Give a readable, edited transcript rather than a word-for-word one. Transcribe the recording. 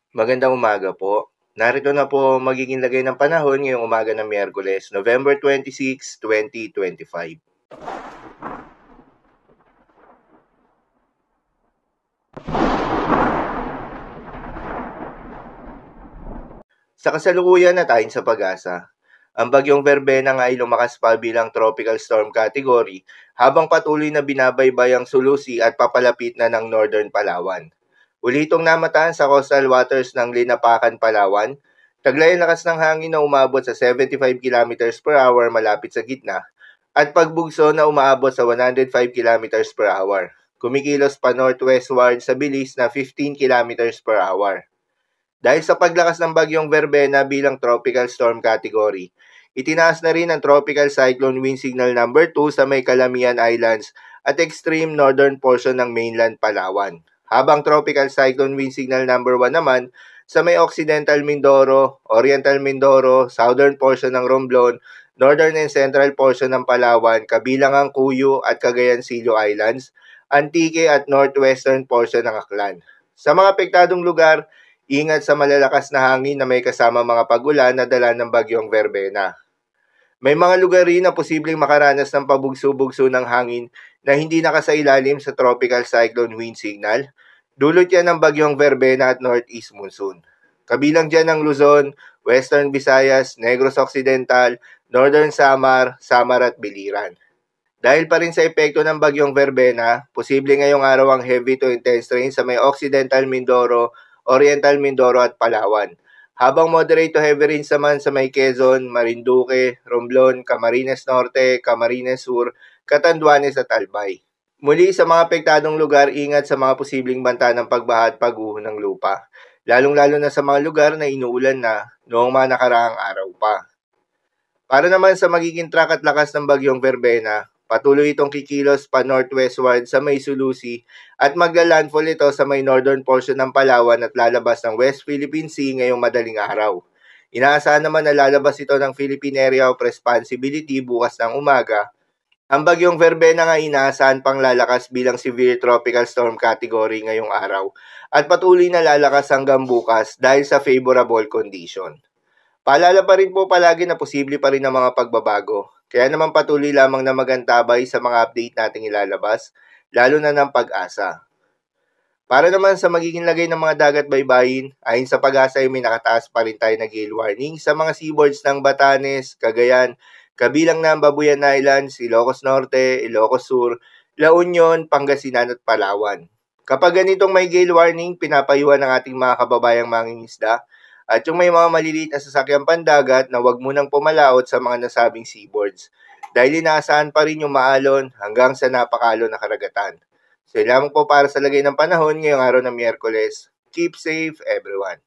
Magandang umaga po. Narito na po ang magiging lagay ng panahon ngayong umaga ng Miyerkules, November 26, 2025. Sa kasalukuyan at ayon sa pag-asa, ang bagyong Verbena nga ay lumakas pa bilang tropical storm category habang patuloy na binabaybay ang Sulusi at papalapit na ng Northern Palawan. Uli itong namataan sa coastal waters ng Linapakan, Palawan. Taglay ang lakas ng hangin na umabot sa 75 kilometers per hour malapit sa gitna at pagbugso na umaabot sa 105 kilometers per hour. Kumikilos pa northwestward sa bilis na 15 kilometers per hour. Dahil sa paglakas ng bagyong Verbena bilang tropical storm category, itinaas na rin ang tropical cyclone wind signal number 2 sa may Calamian Islands at extreme northern portion ng mainland Palawan. Habang tropical cyclone wind signal number 1 naman sa may Occidental Mindoro, Oriental Mindoro, southern portion ng Romblon, northern and central portion ng Palawan, kabilang ang Cuyo at Cagayan Silio Islands, Antique at northwestern portion ng Aklan. Sa mga apektadong lugar, ingat sa malalakas na hangin na may kasama mga pag-ulan na dala ng bagyong Verbena. May mga lugar rin na posibleng makaranas ng pabugso-bugso ng hangin na hindi nakasailalim sa tropical cyclone wind signal. Dulot yan ng bagyong Verbena at northeast monsoon. Kabilang dyan ang Luzon, Western Visayas, Negros Occidental, Northern Samar, Samar at Biliran. Dahil pa rin sa epekto ng bagyong Verbena, posible ngayong araw ang heavy to intense rain sa may Occidental Mindoro, Oriental Mindoro at Palawan. Habang moderate to heavy rains naman sa may Quezon, Marinduque, Romblon, Camarines Norte, Camarines Sur, Catanduanes at Albay. Muli sa mga apektadong lugar, ingat sa mga posibleng banta ng pagbaha at pagguho ng lupa. Lalong-lalo na sa mga lugar na inuulan na noong mga nakaraang araw pa. Para naman sa magiging track at lakas ng bagyong Verbena, patuloy itong kikilos pa northwestward sa may Sulusi at magla-landfall ito sa may northern portion ng Palawan at lalabas ng West Philippine Sea ngayong madaling araw. Inaasahan naman na lalabas ito ng Philippine Area of Responsibility bukas ng umaga. Ang bagyong Verbena nga inaasahan pang lalakas bilang severe tropical storm category ngayong araw at patuloy na lalakas hanggang bukas dahil sa favorable condition. Paalala pa rin po palagi na posible pa rin ang mga pagbabago. Kaya naman patuloy lamang na magantabay sa mga update nating ilalabas, lalo na ng pag-asa. Para naman sa magiging lagay ng mga dagat baybayin, ayon sa pag-asa ay may nakataas pa rin tayo na gale warning sa mga seaboards ng Batanes, Cagayan, kabilang na ang Babuyan Islands, Ilocos Norte, Ilocos Sur, La Union, Pangasinan at Palawan. Kapag ganitong may gale warning, pinapayuhan ng ating mga kababayang mangingisda at yung may mga maliliit na sasakyang pandagat na huwag munang pumalaot sa mga nasabing seaboards dahil inaasahan pa rin yung maalon hanggang sa napakalon na karagatan. So, lamang po para sa lagay ng panahon ngayong araw ng Miyerkules. Keep safe, everyone.